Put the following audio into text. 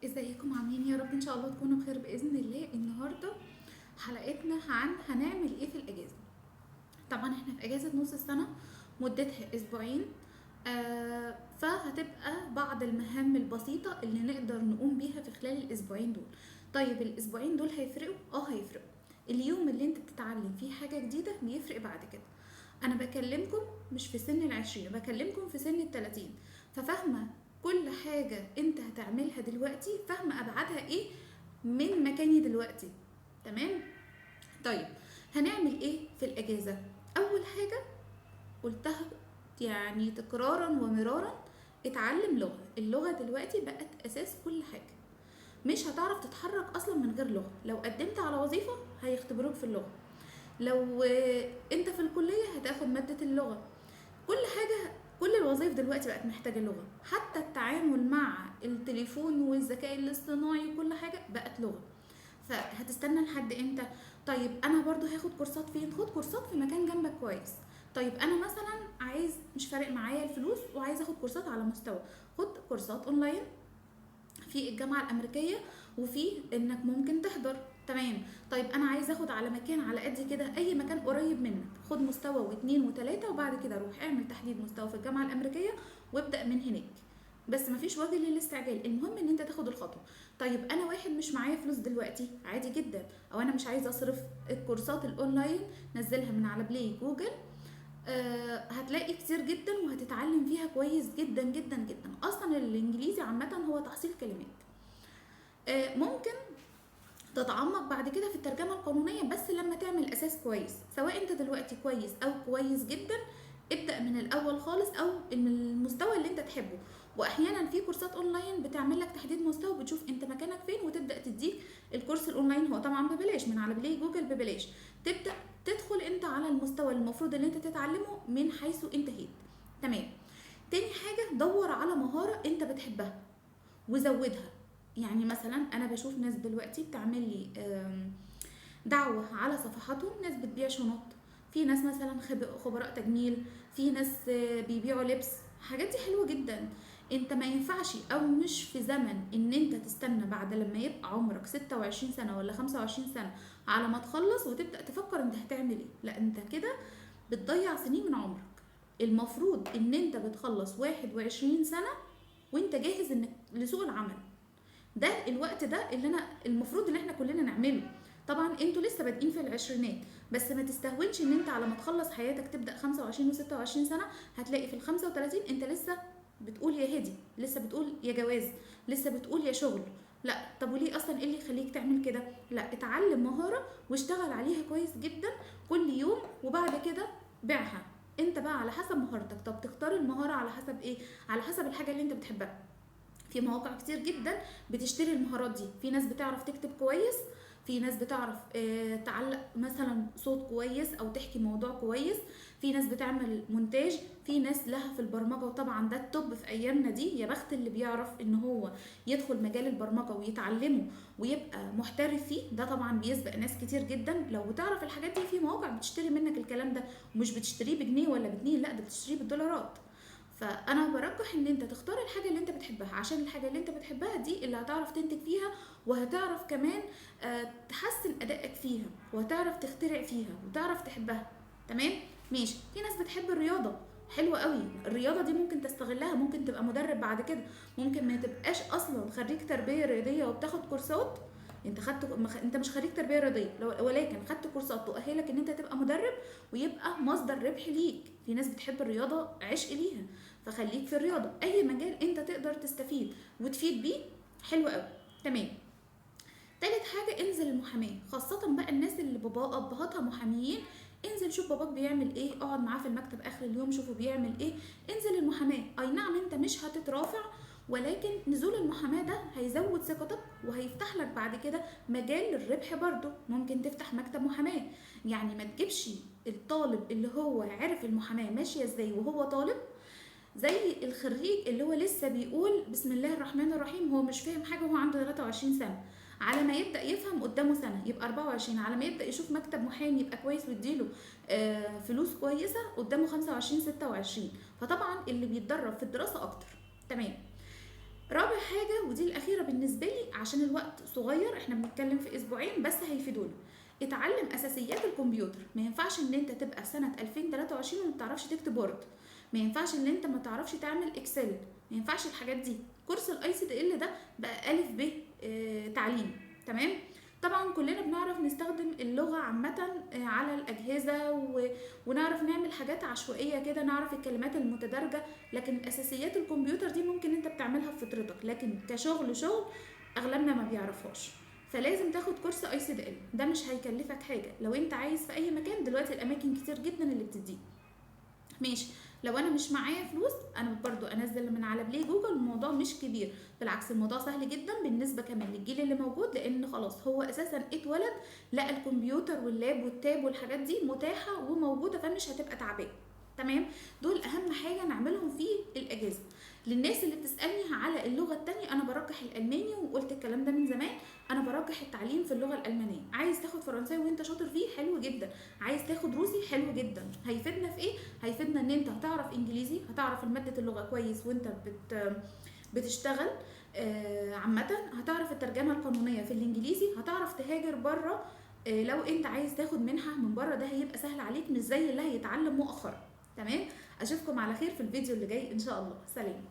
ازيكم عاملين؟ يا رب ان شاء الله تكونوا بخير باذن الله. النهارده حلقتنا عن هنعمل ايه في الاجازه. طبعا احنا في اجازه نص السنه، مدتها اسبوعين. فهتبقى بعض المهام البسيطه اللي نقدر نقوم بيها في خلال الاسبوعين دول. طيب الاسبوعين دول هيفرقوا؟ هيفرقوا. اليوم اللي انت بتتعلم فيه حاجه جديده بيفرق بعد كده. انا بكلمكم مش في سن ال20، بكلمكم في سن ال30. ففاهمه كل حاجه انت هتعملها دلوقتي، فاهمه ابعادها ايه من مكاني دلوقتي. تمام. طيب هنعمل ايه في الاجازه؟ اول حاجه قلتها يعني تكرارا ومرارا، اتعلم لغه. اللغه دلوقتي بقت اساس كل حاجه. مش هتعرف تتحرك اصلا من غير لغه. لو قدمت على وظيفه هيختبروك في اللغه، لو انت في الكليه هتاخد ماده اللغه. كل حاجه، كل الوظائف دلوقتي بقت محتاجه لغه، حتى التعامل مع التليفون والذكاء الاصطناعي وكل حاجه بقت لغه. فهتستنى لحد امتى؟ طيب انا برضو هاخد كورسات فين؟ خد كورسات في مكان جنبك كويس. طيب انا مثلا عايز، مش فارق معايا الفلوس وعايز اخد كورسات على مستوى، خد كورسات اونلاين في الجامعه الامريكيه، وفي انك ممكن تحضر. تمام. طيب انا عايز اخد على مكان على قد كده، اي مكان قريب منك، خد مستوى واثنين وثلاثه، وبعد كده روح اعمل تحديد مستوى في الجامعه الامريكيه وابدا من هناك. بس مفيش وجه للاستعجال، المهم ان انت تاخد الخطوه. طيب انا واحد مش معايا فلوس دلوقتي، عادي جدا، او انا مش عايزه اصرف. الكورسات الاونلاين نزلها من على بلاي جوجل. هتلاقي كتير جدا وهتتعلم فيها كويس جدا جدا جدا. اصلا الانجليزي عامه هو تحصيل كلمات. ممكن تتعمق بعد كده في الترجمة القانونية، بس لما تعمل أساس كويس. سواء أنت دلوقتي كويس أو كويس جدا، ابدأ من الأول خالص أو من المستوى اللي أنت تحبه. وأحيانا في كورسات أونلاين بتعمل لك تحديد مستوى، بتشوف أنت مكانك فين وتبدأ تديك الكورس الأونلاين. هو طبعا ببلاش من على بلاي جوجل، ببلاش. تبدأ تدخل أنت على المستوى المفروض اللي أنت تتعلمه من حيث انتهيت. تمام. تاني حاجة، دور على مهارة أنت بتحبها وزودها. يعني مثلا انا بشوف ناس دلوقتي بتعمل لي دعوة على صفحاتهم، ناس بتبيع شنط، في ناس مثلا خبراء تجميل، في ناس بيبيعوا لبس. حاجات دي حلوة جدا. انت ما ينفعش او مش في زمن ان انت تستنى بعد لما يبقى عمرك 26 سنة ولا 25 سنة على ما تخلص وتبدأ تفكر انت هتعمل ايه. لا، انت كده بتضيع سنين من عمرك. المفروض ان انت بتخلص 21 سنة وانت جاهز انك لسوق العمل. ده الوقت ده اللي انا المفروض ان احنا كلنا نعمله. طبعا انتوا لسه بادئين في العشرينات، بس ما تستهونش ان انت على ما تخلص حياتك تبدا 25 و26 سنه، هتلاقي في ال35 انت لسه بتقول يا هدي، لسه بتقول يا جواز، لسه بتقول يا شغل. لا، طب وليه اصلا؟ ايه اللي يخليك تعمل كده؟ لا، اتعلم مهاره واشتغل عليها كويس جدا كل يوم، وبعد كده بيعها. انت بقى على حسب مهارتك. طب تختار المهاره على حسب ايه؟ على حسب الحاجه اللي انت بتحبها. في مواقع كتير جدا بتشتري المهارات دي. في ناس بتعرف تكتب كويس، في ناس بتعرف تعلق مثلا صوت كويس او تحكي موضوع كويس، في ناس بتعمل مونتاج، في ناس لها في البرمجه. وطبعا ده التوب في ايامنا دي. يا بخت اللي بيعرف ان هو يدخل مجال البرمجه ويتعلمه ويبقى محترف فيه. ده طبعا بيسبق ناس كتير جدا. لو بتعرف الحاجات دي، في مواقع بتشتري منك الكلام ده، ومش بتشتريه بجنيه ولا باتنين، لا ده بتشتريه بالدولارات. فانا برجح ان انت تختار الحاجه اللي انت بتحبها، عشان الحاجه اللي انت بتحبها دي اللي هتعرف تنتج فيها، وهتعرف كمان تحسن ادائك فيها، وهتعرف تخترع فيها وتعرف تحبها. تمام. ماشي. في ناس بتحب الرياضه، حلوة قوي. الرياضة دي ممكن تستغلها، ممكن تبقى مدرب بعد كده. ممكن ما تبقاش اصلا خريج تربية رياضية وبتاخد كورسات. انت مش خريج تربية رياضية، ولكن خدت كورسات تؤهلك ان انت تبقى مدرب ويبقى مصدر ربح ليك. في ناس بتحب الرياضة عشق ليها، فخليك في الرياضة. اي مجال انت تقدر تستفيد وتفيد بيه حلو قوي. تمام. تالت حاجة، انزل المحاماة، خاصة بقى الناس اللي ابهاتها محاميين. انزل شوف باباك بيعمل ايه، اقعد معاه في المكتب اخر اليوم شوفه بيعمل ايه. انزل المحاماة. اي نعم انت مش هتترافع، ولكن نزول المحاماة ده هيزود ثقتك وهيفتح لك بعد كده مجال للربح. برضو ممكن تفتح مكتب محاماة. يعني ما تجيبش الطالب اللي هو عرف المحاماة ماشية ازاي وهو طالب، زي الخريج اللي هو لسه بيقول بسم الله الرحمن الرحيم، هو مش فاهم حاجه وهو عنده 23 سنه. على ما يبدا يفهم قدامه سنه يبقى 24، على ما يبدا يشوف مكتب محامي يبقى كويس ويديله فلوس كويسه قدامه 25 26. فطبعا اللي بيتدرب في الدراسه اكتر. تمام. رابع حاجه ودي الاخيره بالنسبه لي، عشان الوقت صغير، احنا بنتكلم في اسبوعين بس هيفيدونا. اتعلم اساسيات الكمبيوتر. ما ينفعش ان انت تبقى في سنه 2023 وما بتعرفش تكتب وورد، ما ينفعش ان انت ما تعرفش تعمل اكسل، ما ينفعش الحاجات دي. كورس الاي سي دي ال ده بقى الف ب تعليم. تمام. طبعا كلنا بنعرف نستخدم اللغه عامه على الاجهزه ونعرف نعمل حاجات عشوائيه كده، نعرف الكلمات المتدرجه، لكن اساسيات الكمبيوتر دي ممكن انت بتعملها في فطرتك، لكن كشغل اغلبنا ما بيعرفهاش. فلازم تاخد كورس اي سي دي ال، ده مش هيكلفك حاجه لو انت عايز في اي مكان. دلوقتي الاماكن كتير جدا اللي بتديه. ماشي. لو انا مش معايا فلوس، انا برضو انزل من على بلاي جوجل، الموضوع مش كبير، بالعكس الموضوع سهل جدا بالنسبه كمان للجيل اللي موجود، لان خلاص هو اساسا اتولد لقى الكمبيوتر واللاب والتاب والحاجات دي متاحه وموجوده، فمش هتبقى تعبان. تمام. دول اهم حاجه نعملهم في الاجازه. للناس اللي بتسالني على اللغه التانية، انا برجح الالماني، وقلت الكلام ده من زمان. انا برجح التعليم في اللغه الالمانيه. عايز تاخد فرنساوي وانت شاطر فيه، حلو جدا. عايز تاخد روسي، حلو جدا. هيفيدنا في ايه؟ هيفيدنا ان انت هتعرف انجليزي، هتعرف المادة اللغة كويس وانت بتشتغل. عامة هتعرف الترجمة القانونية في الانجليزي، هتعرف تهاجر بره. لو انت عايز تاخد منحة من بره، ده هيبقى سهل عليك، مش زي اللي هيتعلم مؤخرا. تمام. اشوفكم على خير في الفيديو اللي جاي ان شاء الله. سلام.